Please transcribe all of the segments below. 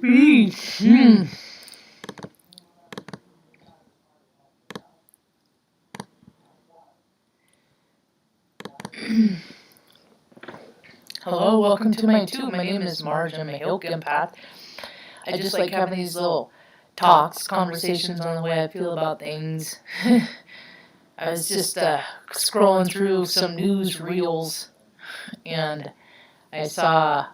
Hello, welcome to my tube. My name is Marge. I'm a Hilk empath. I just like having these little talks, conversations on the way I feel about things. I was just scrolling through some news reels, and I saw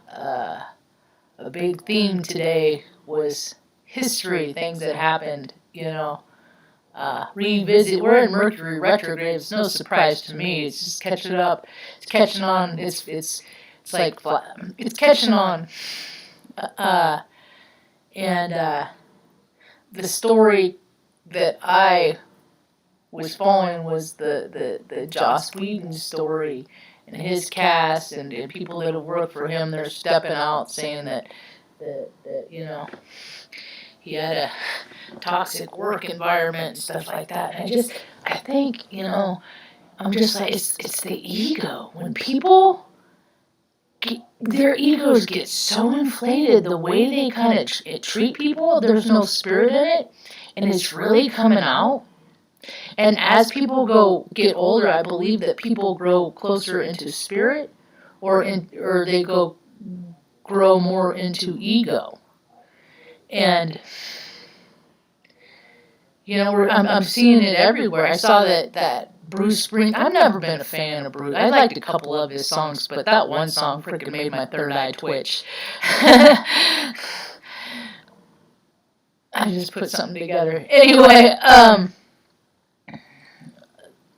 a big theme today was history, things that happened, revisit. We're in Mercury retrograde. It's no surprise to me. It's just catching up. It's catching on. It's like it's catching on. And the story that I was following was the Joss Whedon story and his cast and people that have worked for him. They're stepping out saying that he had a toxic work environment and stuff like that. And I think, I'm just like, it's the ego. When people, their egos get so inflated, the way they kind of treat people, there's no spirit in it, and it's really coming out. And as people get older, I believe that people grow closer into spirit, or they grow more into ego. And I'm seeing it everywhere. I saw that Bruce Spring. I've never been a fan of Bruce. I liked a couple of his songs, but that one song freaking made my third eye twitch. I just put something together. Anyway,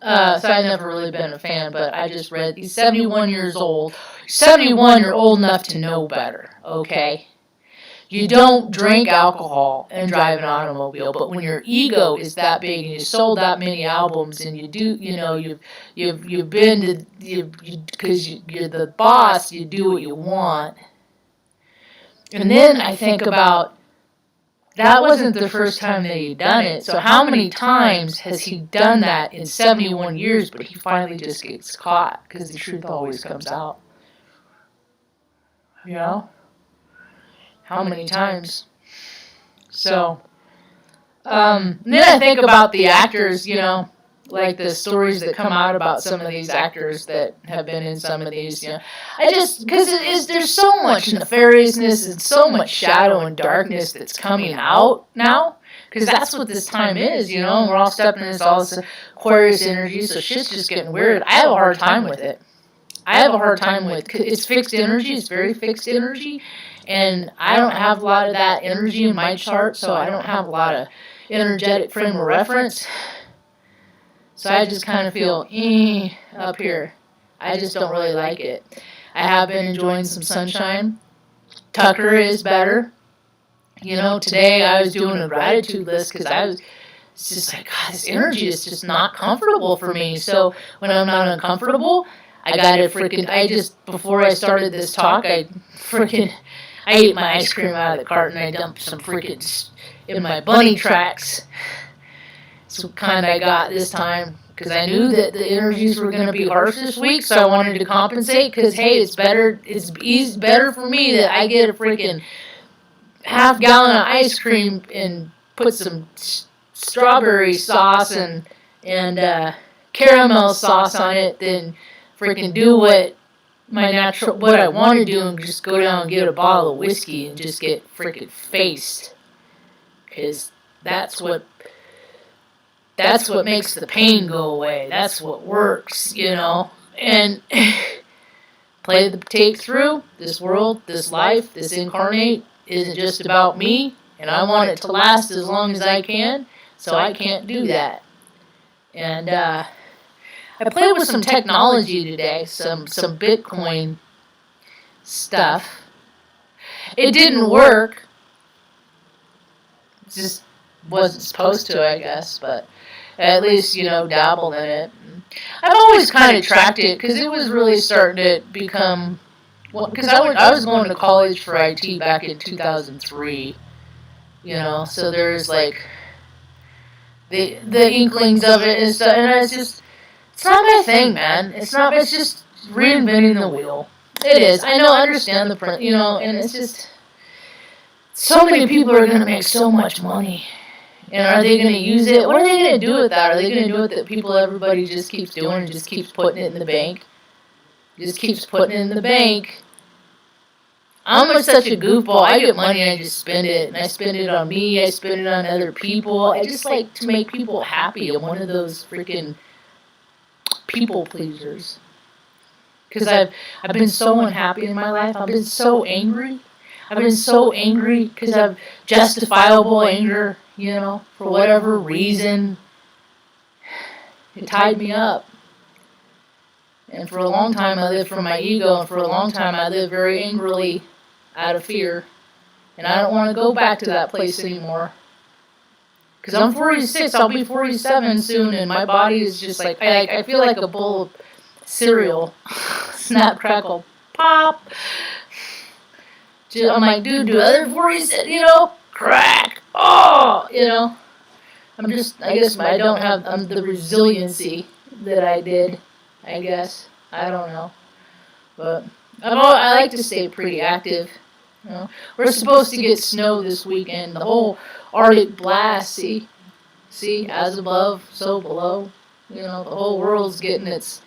so I've never really been a fan, but I just read he's 71 years old. 71, you're old enough to know better, okay? You don't drink alcohol and drive an automobile, but when your ego is that big and you sold that many albums and you've been to, because you're the boss, you do what you want. And then I think about, that wasn't the first time that he'd done it, so how many times has he done that in 71 years, but he finally just gets caught, because the truth always comes out. How many times? So, then I think about the actors, like the stories that come out about some of these actors that have been in some of these, because there's so much nefariousness and so much shadow and darkness that's coming out now, because that's what this time is, and we're all stepping into all this Aquarius energy, so shit's just getting weird. I have a hard time with it. It's fixed energy, it's very fixed energy, and I don't have a lot of that energy in my chart, so I don't have a lot of energetic frame of reference. So I just kind of feel up here. I just don't really like it. I have been enjoying some sunshine. Tucker is better. Today I was doing a gratitude list because it's just like, God, this energy is just not comfortable for me. So when I'm not uncomfortable, before I started this talk, I ate my ice cream out of the cart and I dumped some freaking in my bunny tracks. So kind of I got this time, because I knew that the energies were going to be harsh this week, so I wanted to compensate, because hey, it's better for me that I get a freaking half gallon of ice cream and put some strawberry sauce and caramel sauce on it than freaking do what I want to do and just go down and get a bottle of whiskey and just get freaking faced, because that's what makes the pain go away. That's what works, and play the tape through. This world, this life, this incarnate isn't just about me, and I want it to last as long as I can, so I can't do that. And I played with some technology today, some Bitcoin stuff. It didn't work. It just wasn't supposed to, I guess, but at least, dabbled in it. I've always kind of tracked it, because it was really starting to become, because I was going to college for IT back in 2003, so there's like the inklings of it and stuff, and it's not my thing, man. It's just reinventing the wheel. It is. I know, I understand the print, and it's so many people are going to make so much money. And are they going to use it? What are they going to do with that? Are they going to do it that everybody just keeps doing and just keeps putting it in the bank? Just keeps putting it in the bank. I'm such a goofball. I get money and I just spend it. And I spend it on me. I spend it on other people. I just like to make people happy. I'm one of those freaking people pleasers. Because I've been so unhappy in my life. I've been so angry. I've been so angry because I've justifiable anger, you know, for whatever reason. It tied me up. And for a long time I lived from my ego, and for a long time I lived very angrily out of fear. And I don't want to go back to that place anymore. Because I'm 46, I'll be 47 soon, and my body is just like, I feel like a bowl of cereal. Snap, crackle, pop. I'm like, dude, do other 47, you know, crack. Oh, you know. I guess I don't have the resiliency that I did, I guess. I don't know. But I like to stay pretty active. You know. We're supposed to get snow this weekend. The whole Arctic blast, see, as above, so below. You know, the whole world's getting its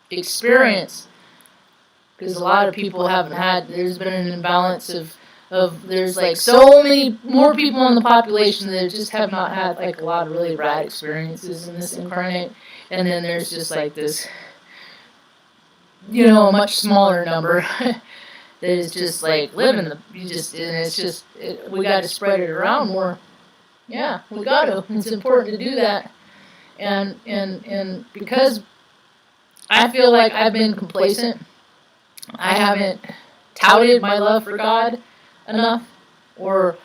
experience. Because a lot of people haven't had, there's been an imbalance of there's like so many more people in the population that just have not had like a lot of really rad experiences in this incarnate. And then there's just like this, you know, a much smaller number that is just like living and it's just, we got to spread it around more. Yeah, we got to. It's important to do that. And because I feel like I've been complacent, I haven't touted my love for God enough, or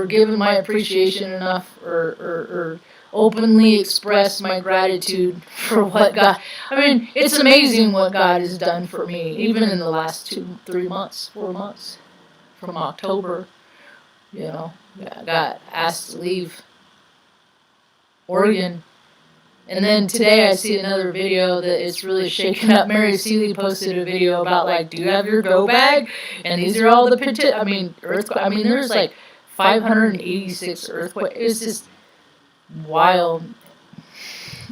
given my appreciation enough, or openly expressed my gratitude for what God. I mean, it's amazing what God has done for me, even in the last 4 months, from October. You know, I got asked to leave Oregon. And then today I see another video that is really shaking up. Mary Seeley posted a video about, like, do you have your go bag? And these are all the there's like 586 earthquakes. It was just wild.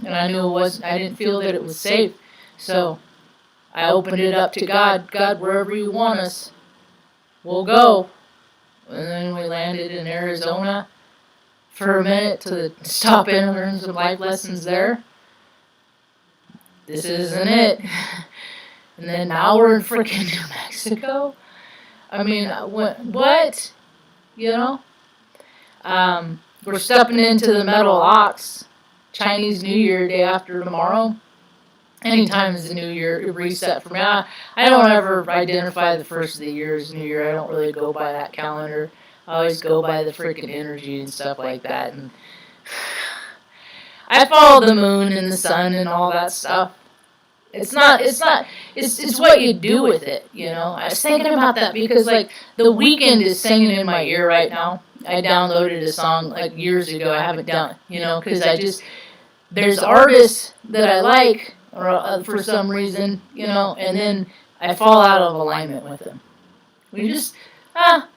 And I knew I didn't feel that it was safe. So I opened it up to God. God, wherever you want us, we'll go. And then we landed in Arizona for a minute to stop in and learn some life lessons there. This isn't it. And then now we're in freaking New Mexico. I mean, what? You know? We're stepping into the metal ox. Chinese New Year, day after tomorrow. Anytime is the New Year reset for me. I don't ever identify the first of the year as New Year. I don't really go by that calendar. I always go by the freaking energy and stuff like that. And I follow the moon and the sun and all that stuff. It's what you do with it, you know. I was thinking about that because, like, The Weeknd is singing in my ear right now. I downloaded a song, like, years ago. I haven't done, you know, because there's artists that I like for some reason, you know, and then I fall out of alignment with them. We just,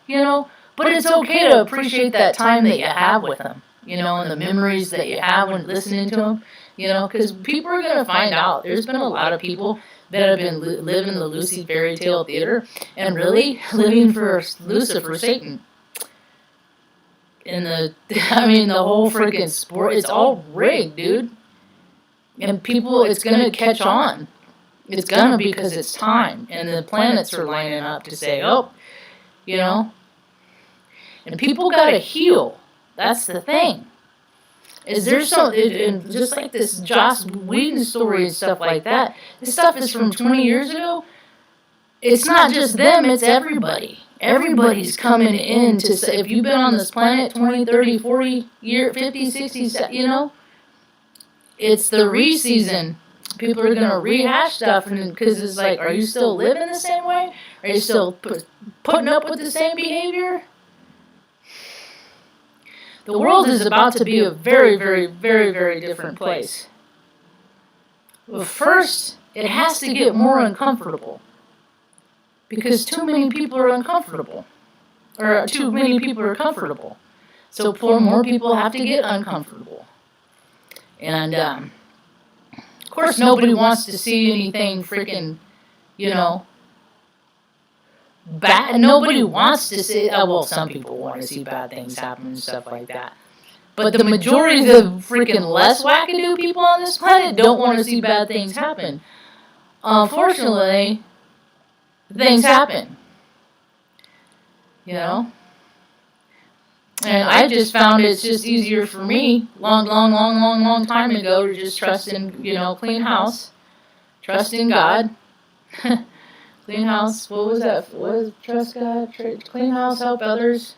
you know, but it's okay to appreciate that time that you have with them, you know, and the memories that you have when listening to them, you know, because people are going to find out. There's been a lot of people that have been living the Lucy fairy tale theater and really living for Lucifer, Satan. The whole freaking sport, it's all rigged, dude. And people, it's going to catch on. It's going to, because it's time. And the planets are lining up to say, oh, you know. And people got to heal. That's the thing. Is there and just like this Joss Whedon story and stuff like that, this stuff is from 20 years ago. It's not just them, it's everybody. Everybody's coming in to say, if you've been on this planet 20, 30, 40 years, 50, 60, you know, it's the re-season. People are going to rehash stuff, and because it's like, are you still living the same way? Are you still putting up with the same behavior? The world is about to be a very, very, very, very different place. But first, it has to get more uncomfortable. because too many people are uncomfortable. Or too many people are comfortable. So more people have to get uncomfortable. And, of course, nobody wants to see anything freaking, bad. Nobody wants to see, well, some people want to see bad things happen and stuff like that. But the majority of the freaking less wackadoo people on this planet don't want to see bad things happen. Unfortunately, things happen. And I just found it's just easier for me, long time ago, to just trust in, clean house, trust in God. Clean house, what was that? What was trust God? Clean house, help others.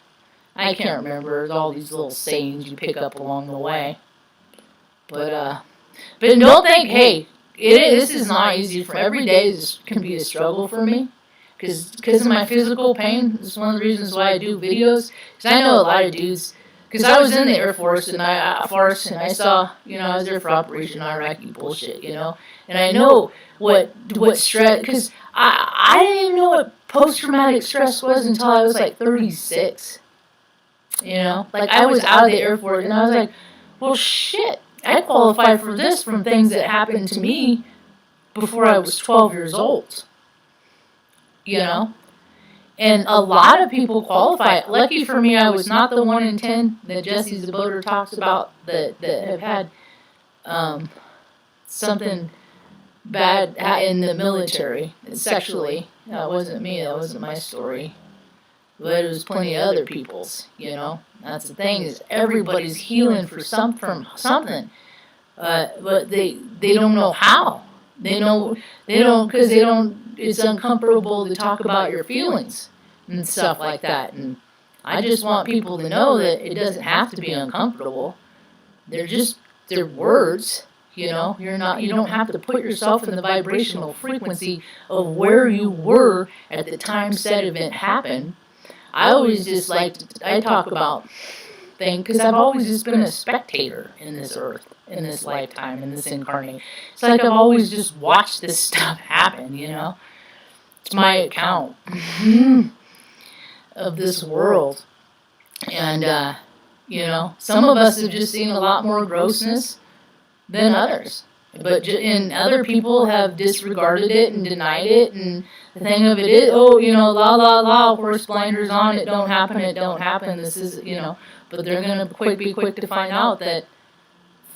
I can't remember. There's all these little sayings you pick up along the way. But don't think, hey, this is not easy for every day. This can be a struggle for me. Because of my physical pain. It's one of the reasons why I do videos. Because I know a lot of dudes. Because I was in the Air Force and I saw, I was there for Operation Iraqi bullshit, And I know what stress, because I didn't even know what post-traumatic stress was until I was like 36. Like I was out of the Air Force and I was like, well, shit, I qualify for this from things that happened to me before I was 12 years old. And a lot of people qualify. Lucky for me, I was not the 1 in 10 that Jesse Zaboter talks about that have had something bad in the military, sexually. That wasn't me. That wasn't my story. But it was plenty of other people's, That's the thing, is everybody's healing from something. But they don't know how. They don't, because it's uncomfortable to talk about your feelings and stuff like that. And I just want people to know that it doesn't have to be uncomfortable. They're words, you don't have to put yourself in the vibrational frequency of where you were at the time said event happened. I always just I talk about things because I've always just been a spectator in this earth, in this lifetime, in this incarnate. It's like I've always just watched this stuff happen, It's my account of this world. And, some of us have just seen a lot more grossness than others. And other people have disregarded it and denied it. And the thing of it is, horse blinders on, it don't happen. This is, but they're going to be quick to find out that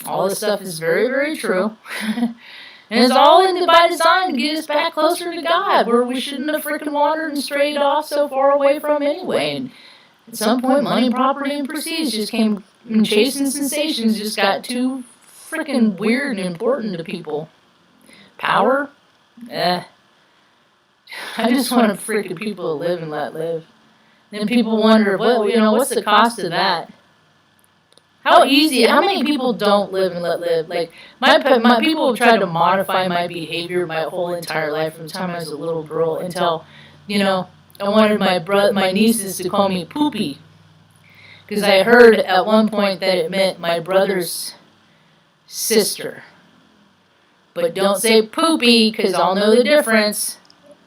all this stuff is very, very true. And it's all by design to get us back closer to God, where we shouldn't have freaking wandered and strayed off so far away from anyway. And at some point, money, property, and prestige just came, and chasing sensations just got too freaking weird and important to people. Power? I just want freaking people to live and let live. Then people wonder, well, what's the cost of that? How many people don't live and let live? Like, my people have tried to modify my behavior my whole entire life from the time I was a little girl until, I wanted my nieces to call me Poopy. Because I heard at one point that it meant my brother's sister. But don't say Poopy, because I'll know the difference.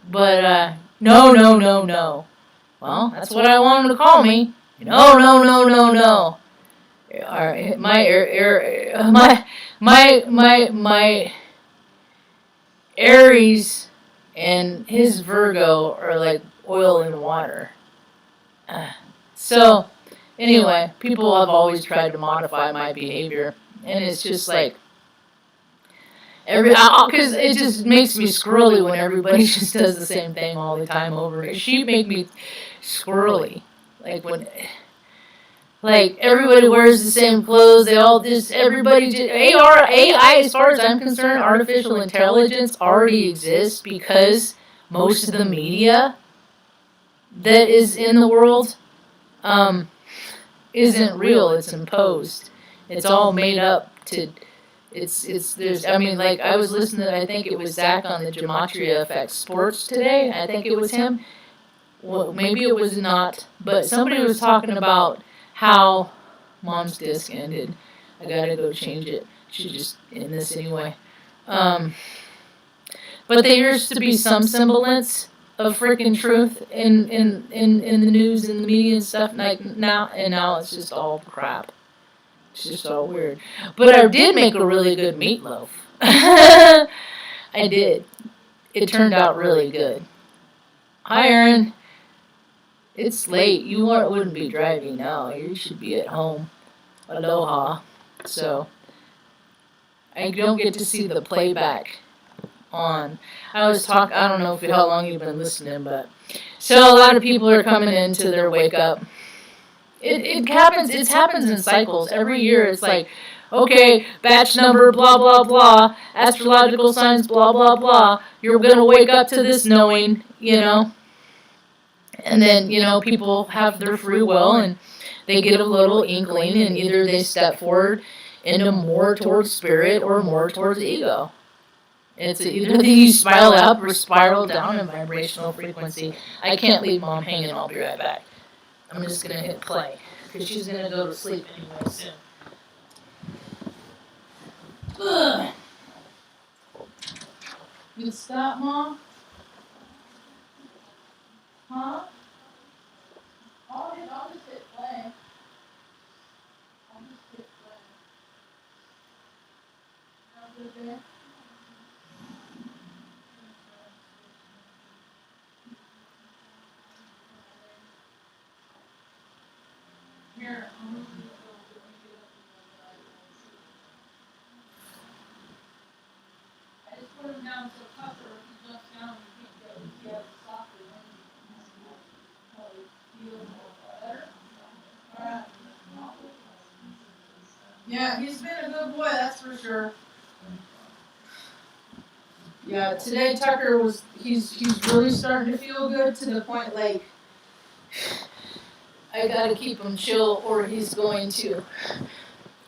But, no. Well, that's what I want them to call me. No. My Aries and his Virgo are like oil and water. So, anyway, people have always tried to modify my behavior, and it's just like because it just makes me squirrely when everybody just does the same thing all the time over. She make me squirrely, like everybody wears the same clothes. AI, as far as I'm concerned, artificial intelligence already exists because most of the media that is in the world isn't real. It's imposed. It's all made up to. I was listening to, I think it was Zach on the Gematria Effect Sports today. I think it was him. Well, maybe it was not, but somebody was talking about how Mom's disc ended. I gotta go change it. She just in this anyway. But there used to be some semblance of freaking truth in the news and the media and stuff like now, and now it's just all crap. It's just all weird. But I did make a really good meatloaf. I did. It turned out really good. Hi, Aaron. It's late. You wouldn't be driving now. You should be at home. Aloha. So, I don't get to see the playback on. I don't know how long you've been listening, but so a lot of people are coming into their wake up. It happens in cycles. Every year it's like, okay, batch number, blah, blah, blah, astrological signs, blah, blah, blah. You're going to wake up to this knowing, And then, people have their free will and they get a little inkling and either they step forward into more towards spirit or more towards ego. It's either you spiral up or spiral down in vibrational frequency. I can't leave Mom hanging. I'll be right back. I'm just going to hit play because she's going to go to sleep anyway soon. Ugh. You stop, Mom? Huh? I'll just hit play. There? Here, I just put him down so Tucker, if he jumps down, he can't get softly. Better? Alright. Yeah, he's been a good boy, that's for sure. Yeah, today Tucker he's really starting to feel good to the point like I gotta keep him chill or he's going to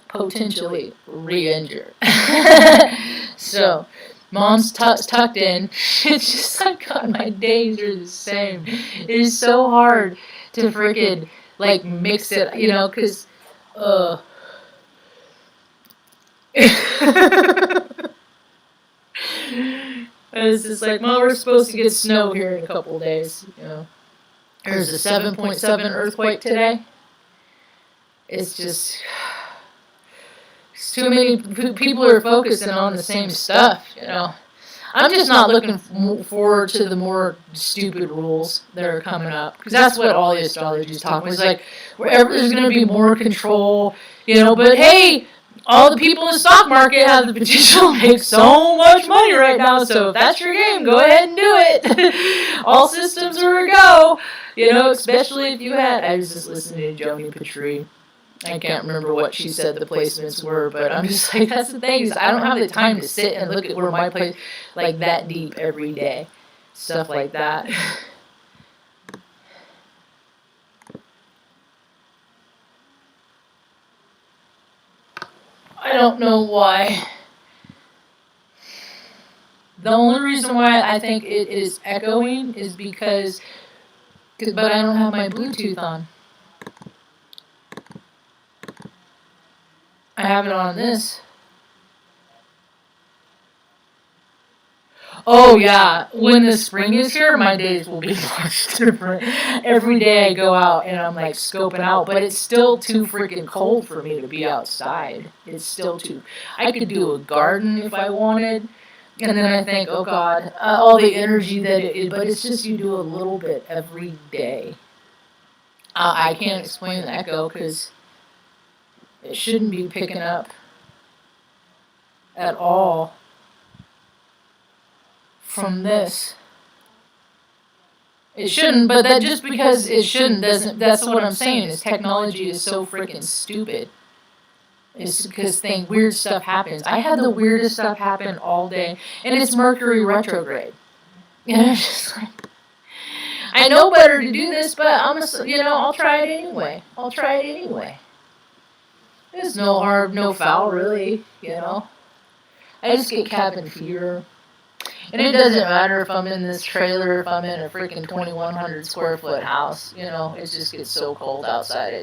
potentially re-injure. So, Mom's tucked in. It's just like, God, my days are the same. It is so hard to freaking like mix it, because it's just like, well, we're supposed to get snow here in a couple of days, There's a 7.7 earthquake today. It's just, too many people are focusing on the same stuff, I'm just not looking forward to the more stupid rules that are coming up. Because that's what all the astrology is talking about. It's like, there's going to be more control, but hey, all the people in the stock market have the potential to make so much money right now. So if that's your game, go ahead and do it. All systems are a go. Especially if you I was just listening to Joni Petrie. I can't remember what she said the placements were, but I'm just like, that's the thing, is I don't have the time to sit and look at where my place, like that deep every day. Stuff like that. I don't know why. The only reason why I think it is echoing is because but I don't have my Bluetooth on. I have it on this. Oh yeah, when the spring is here, my days will be much different. Every day I go out and I'm like scoping out, but it's still too freaking cold for me to be outside. It's still too. I could do a garden if I wanted, and then I think, oh God, all the energy that it is, but it's just you do a little bit every day. I can't explain the echo because it shouldn't be picking up at all from this. It shouldn't, but that just because it shouldn't doesn't, that's what I'm saying, is technology is so freaking stupid. It's because weird stuff happens. I had the weirdest stuff happen all day, and it's Mercury retrograde. And I'm just like, I know better to do this, but I'll try it anyway. There's no harm, no foul, really, I just get cabin fever. And it doesn't matter if I'm in this trailer, if I'm in a freaking 2,100 square foot house, it just gets so cold outside.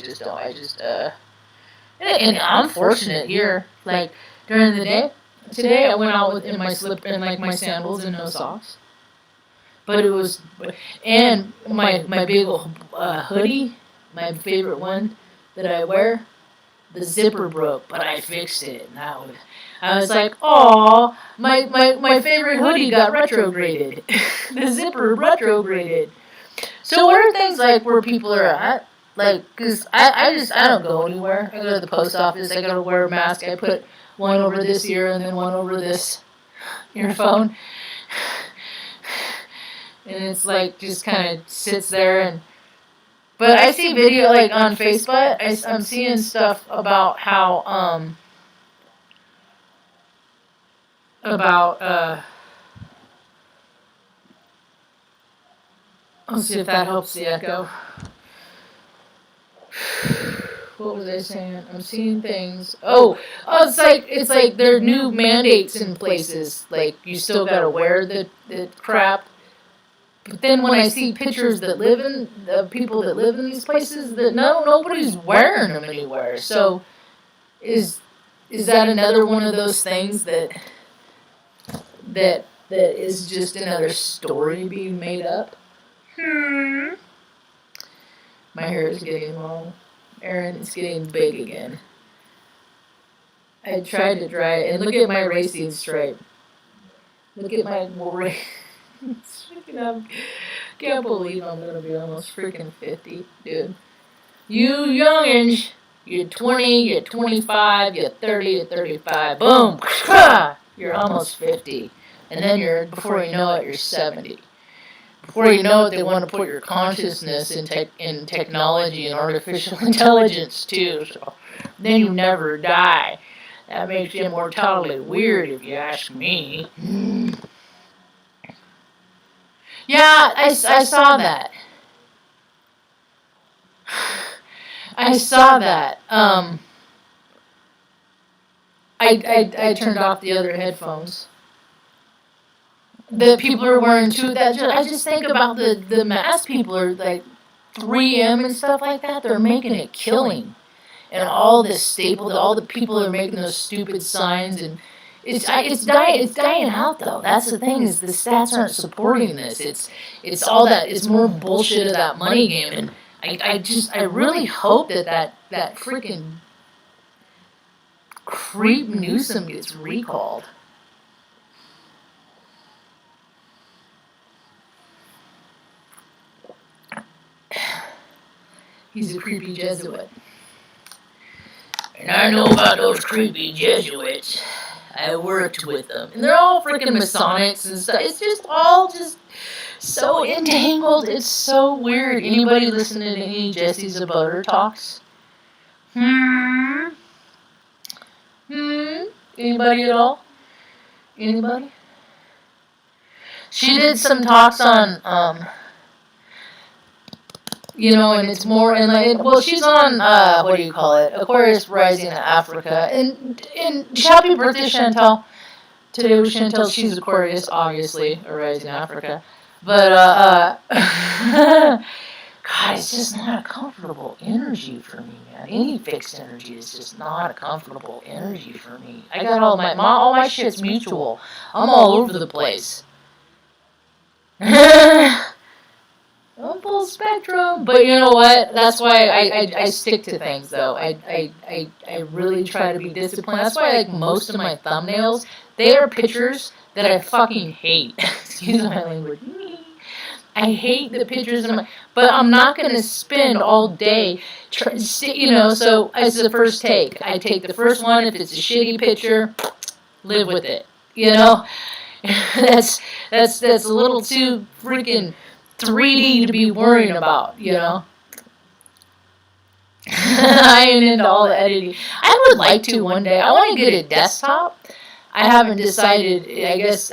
And I'm fortunate here. Like, during the day, today I went out in my slip and like my sandals and no socks. But it was, and my big old hoodie, my favorite one that I wear, the zipper broke, but I fixed it. And I was like, "Aw, my favorite hoodie got retrograded. The zipper retrograded." So what are things like where people are at? Like, cause I don't go anywhere. I go to the post office. I gotta wear a mask. I put one over this ear and then one over this earphone, and it's like just kind of sits there. And but I see video like on Facebook. I'm seeing stuff about how about let's see if that helps the echo. What was I saying? I'm seeing things. It's like there are new mandates in places. Like you still gotta wear the crap. But then when I see pictures that live in the people that live in these places, that nobody's wearing them anywhere. So is that another one of those things that is just another story being made up? My hair is getting long. Aaron, it's getting big again. I tried to dry it, and look at my racing stripe. Look at my I can't believe I'm gonna be almost freaking 50, dude. You youngins, you're 20, you're 25, you're 30, you're 35. Boom, you're almost 50, and then before you know it, you're 70. Before you know it, they want to put your consciousness in technology and artificial intelligence too. So then you never die. That makes immortality weird, if you ask me. Yeah, I saw that. I saw that. I turned off the other headphones. The people are wearing too. I just think about the mass people are like 3M and stuff like that. They're making a killing, and all the people that are making those stupid signs, and it's dying out though. That's the thing, is the stats aren't supporting this. It's all that. It's more bullshit of that money game, and I really hope that freaking creep Newsom gets recalled. He's a creepy Jesuit. And I know about those creepy Jesuits. I worked with them. And they're all freaking Masonics and stuff. It's just all just so entangled. It's so weird. Anybody listening to any Jessie Zaboter talks? Anybody at all? Anybody? She did some talks on, and it's more, and she's on, what do you call it? Aquarius Rising in Africa. And happy birthday, Chantel. Today was Chantel. She's Aquarius, obviously, a Rising in Africa. But, God, it's just not a comfortable energy for me, man. Any fixed energy is just not a comfortable energy for me. I got all my shit's mutual. I'm all over the place. I'm full spectrum, but you know what? That's why I stick to things, though. I really try to be disciplined. That's why, like, most of my thumbnails, they are pictures that I fucking hate. Excuse my language. I hate the pictures, but I'm not going to spend all day, so as the first take. I take the first one. If it's a shitty picture, live with it. That's a little too freaking 3D to be worrying about, I ain't into all the editing. I would like to one day. I want to get a desktop. I haven't decided. I guess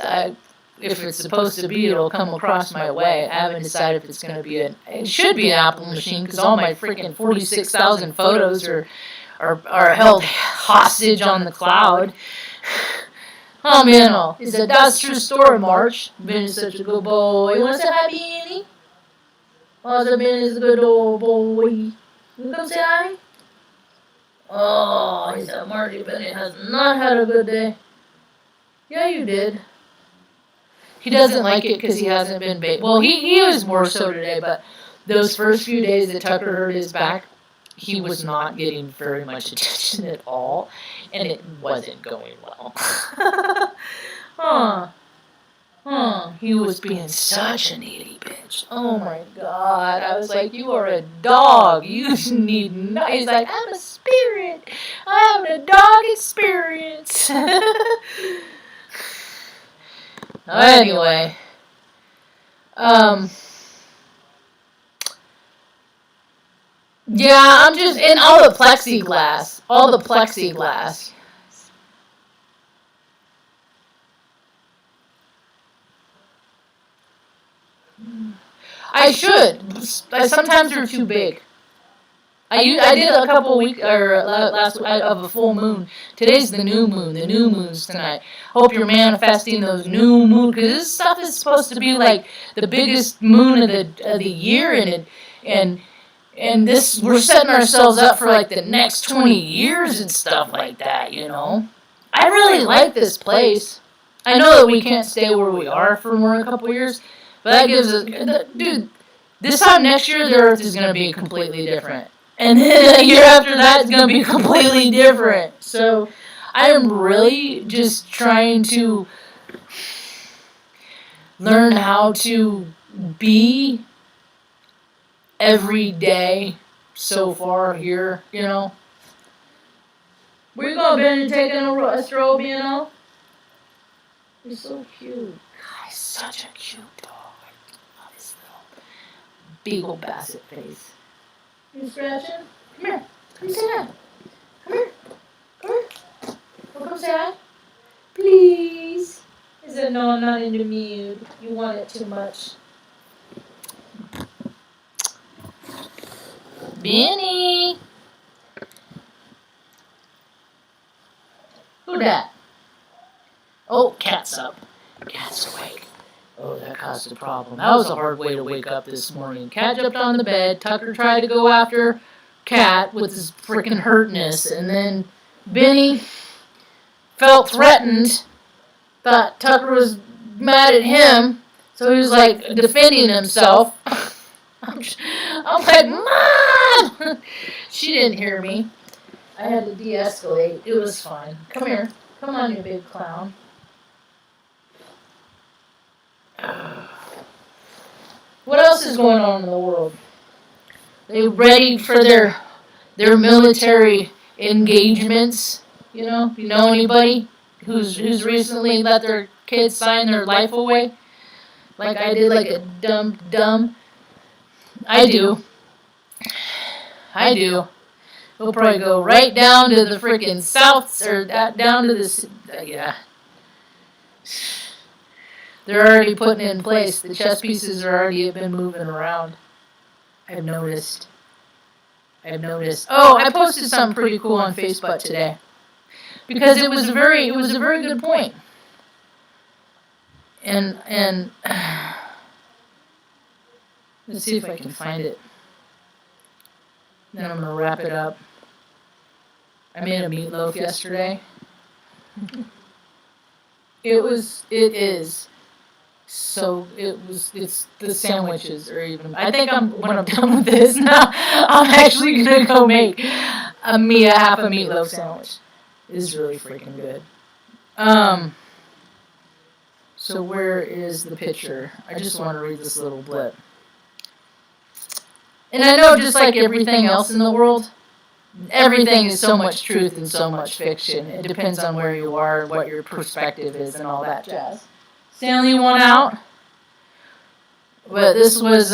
if it's supposed to be, it'll come across my way. I haven't decided if it's going to be it should be an Apple machine, because all my freaking 46,000 photos are held hostage on the cloud. Oh, man, that's true story, Marge. Ben is such a good boy. You want to say hi, Beanie? Oh, the Ben is a good old boy. You come say hi? Oh, he said Margie Bennett has not had a good day. Yeah, you did. He doesn't like it because he hasn't been well, he was more so today, but those first few days that Tucker hurt his back, he was not getting very much attention at all, and it wasn't going well. He was being such a needy bitch. Oh my God. I was like, you are a dog. You need He's like, I'm a spirit. I'm a dog experience. Anyway. Yeah, I'm just in all the plexiglass. All the plexiglass. I should. Sometimes they're too big. I did a couple weeks or last of a full moon. Today's the new moon. The new moon's tonight. Hope you're manifesting those new moon, because this stuff is supposed to be like the biggest moon of the year, and this we're setting ourselves up for like the next 20 years and stuff like that. You know, I really like this place. I know that we can't stay where we are for more than a couple years, but that gives us, dude. This time next year, the Earth is going to be completely different. And then a year after that, it's going to be completely different. So I am really just trying to learn how to be every day so far here, you know. We're going to be taking a stroll, you know. You're so cute. God, he's such a cute dog. I love his little big old basset face. You scratching? Come here. Come say hi. Come here. Come here. Oh, come say hi. Please. He said, no, I'm not in the mood. You want it too much. Benny. Who that? Oh, cat's up. Cat's awake. Oh, that caused a problem. That was a hard way to wake up this morning. Cat jumped on the bed. Tucker tried to go after Cat with his freaking hurtness. And then Benny felt threatened. Thought Tucker was mad at him. So he was like defending himself. I'm like, Mom! She didn't hear me. I had to de-escalate. It was fine. Come here. Come on, you big clown. What else is going on in the world? They ready for their military engagements? You know anybody who's recently let their kids sign their life away? Like I did, like a dumb. I do. We'll probably go right down to the freaking south, or down to the, yeah. They're already putting it in place. The chess pieces are already been moving around. I've noticed. Oh, I posted something pretty cool on Facebook today, because it was a very good point. And let's see if I can find it. Then I'm gonna wrap it up. I made a meatloaf yesterday. It's the sandwiches are even. I think when I'm done with this now, I'm actually gonna go make half a meatloaf sandwich. It's really freaking good. So where is the picture? I just want to read this little blip. And I know, just like everything else in the world, everything is so much truth and so much fiction. It depends on where you are and what your perspective is and all that jazz. Stanley won out. But this was,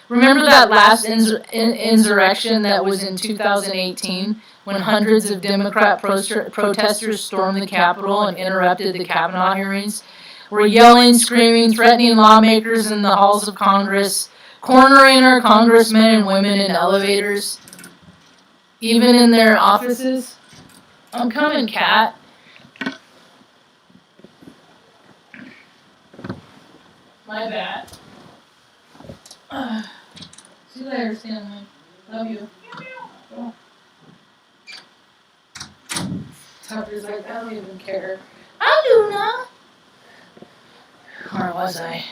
remember that last insurrection that was in 2018, when hundreds of Democrat protesters stormed the Capitol and interrupted the Kavanaugh hearings? Were yelling, screaming, threatening lawmakers in the halls of Congress, cornering our congressmen and women in elevators, even in their offices. I'm coming, Cat. My bad. See you later, Stanley. Love you. Oh. Tucker's like, I don't even care. I do not. Where was I?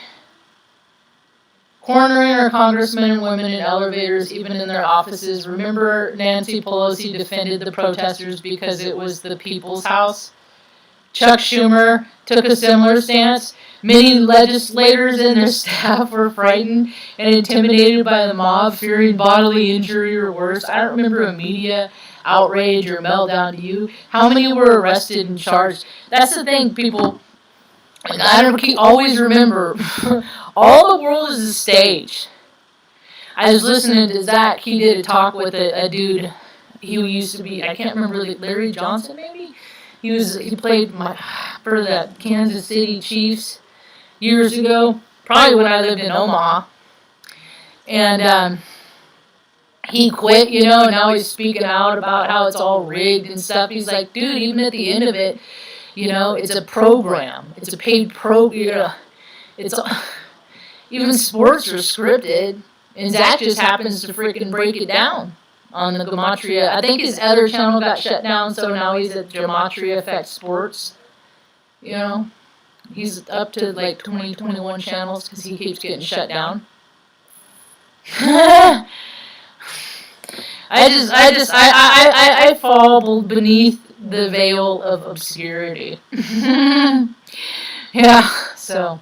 Cornering our congressmen and women in elevators, even in their offices. Remember Nancy Pelosi defended the protesters because it was the people's house? Chuck Schumer took a similar stance. Many legislators and their staff were frightened and intimidated by the mob, fearing bodily injury or worse. I don't remember a media outrage or meltdown to you. How many were arrested and charged? That's the thing, people. And I don't always remember, all the world is a stage. I was listening to Zach. He did a talk with a dude. He used to be, I can't remember, Larry Johnson maybe? He played for the Kansas City Chiefs years ago, probably when I lived in Omaha. And he quit, and now he's speaking out about how it's all rigged and stuff. He's like, dude, even at the end of it, it's a program. It's a paid program. Even sports are scripted, and Zach just happens to freaking break it down on the Gematria. I think his other channel got shut down, so now he's at Gematria Effect Sports. He's up to like 20, 21 channels because he keeps getting shut down. I fall beneath the veil of obscurity. Yeah, so,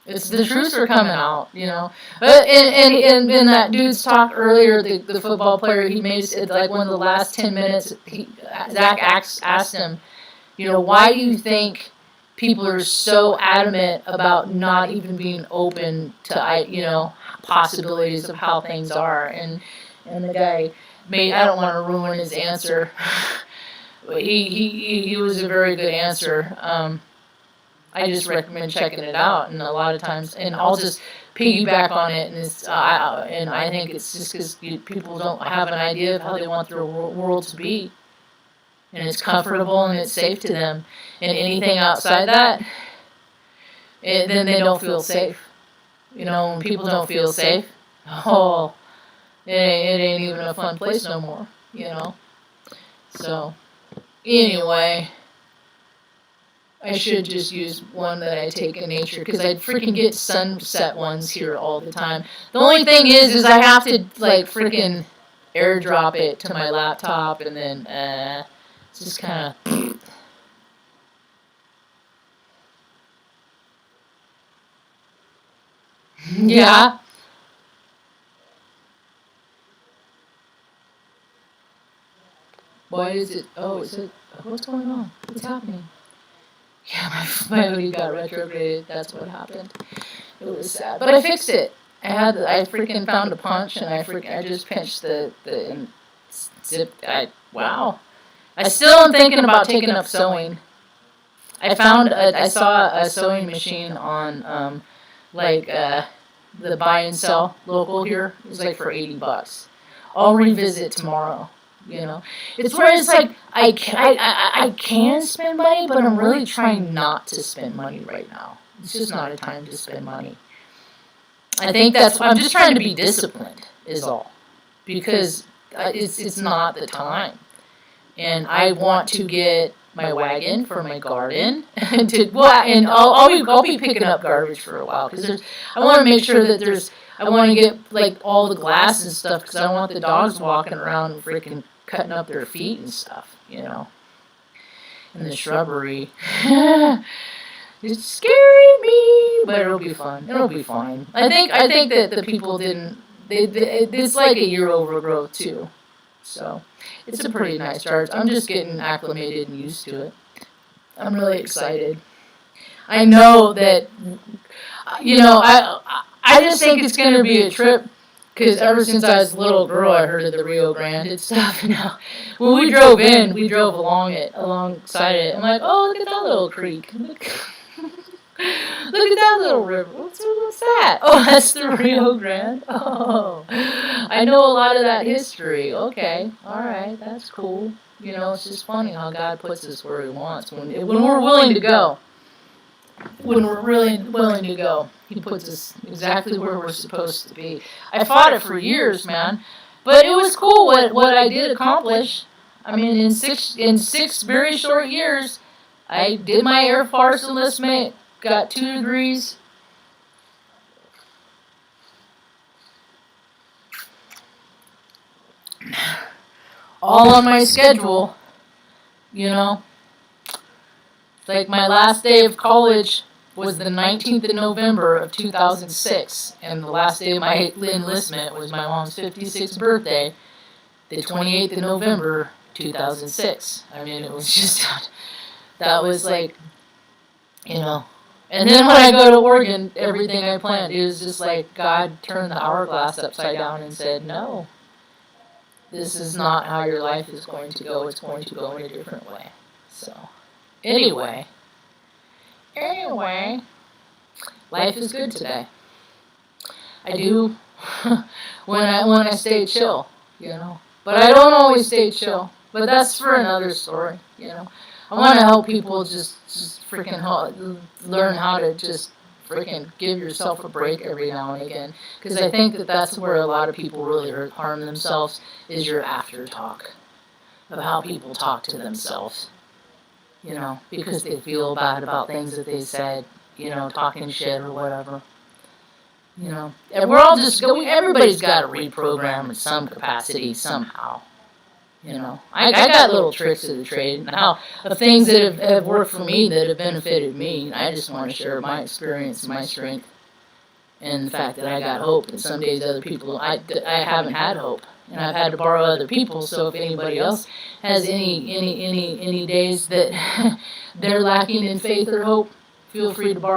it's the truths are coming out, But in that dude's talk earlier, the football player, he made it like one of the last 10 minutes. Zach asked him, why do you think people are so adamant about not even being open to possibilities of how things are? And the guy I don't want to ruin his answer. He was a very good answer. I just recommend checking it out, and a lot of times, and I'll just piggyback on it, and I think it's just because people don't have an idea of how they want their world to be, and it's comfortable and it's safe to them, and anything outside that, then they don't feel safe. When people don't feel safe, it ain't even a fun place no more, So, anyway, I should just use one that I take in nature, because I freaking get sunset ones here all the time. The only thing is I have to, freaking airdrop it to my laptop, and then, it's just kind of... Yeah. Why is it... Oh, is it... What's going on? What's happening? Yeah, my hoodie got retrograded. That's what happened. It was sad, but I fixed it. I freaking found a punch, and I just pinched the zip. Wow. I still am thinking about taking up sewing. I saw a sewing machine on the buy and sell local here. It was for $80. I'll revisit tomorrow. It's where it's like I can spend money, but I'm really trying not to spend money right now. It's just not a time to spend money. I think that's why I'm just trying to be disciplined, is all, because it's not the time, and I want to get my wagon for my garden, and I'll be picking up garbage for a while, because I want to make sure that I want to get all the glass and stuff, because I want the dogs walking around and freaking cutting up their feet and stuff, in the shrubbery. It's scaring me, but it'll be fun. It'll be fine. I think that the people didn't. It's like a year overgrowth too, so it's a pretty nice start. I'm just getting acclimated and used to it. I'm really excited. I know that, I just think it's gonna be a trip. Because ever since I was a little girl, I heard of the Rio Grande and stuff. When we drove alongside it. I'm like, oh, look at that little creek. Look at that little river. What's that? Oh, that's the Rio Grande. Oh, I know a lot of that history. Okay, all right, that's cool. It's just funny how God puts us where He wants when we're willing to go. When we're really willing to go, He puts us exactly where we're supposed to be. I fought it for years, man, but it was cool what I did accomplish. I mean, in six very short years, I did my Air Force enlistment, got 2 degrees. All on my schedule, you know. Like my last day of college was the 19th of November of 2006, and the last day of my enlistment was my mom's 56th birthday, the 28th of November, 2006. I mean, it was just, that was like, you know. And then when I go to Oregon, everything I planned, it was just like God turned the hourglass upside down and said, no, this is not how your life is going to go. It's going to go in a different way. So, anyway, life is good today. I do when I stay chill, you know. But I don't always stay chill. But that's for another story, you know. I want to help people just freaking learn how to just freaking give yourself a break every now and again. Because I think that that's where a lot of people really harm themselves, is your after talk of how people talk to themselves. You know, because they feel bad about things that they said, you know, talking shit or whatever. You know, and we're all just everybody's got to reprogram in some capacity somehow. You know, I got little tricks of the trade now of things that have worked for me, that have benefited me. I just want to share my experience and my strength, and the fact that I got hope. And some days other people, I haven't had hope, and I've had to borrow other people. So if anybody else has any days that they're lacking in faith or hope, feel free to borrow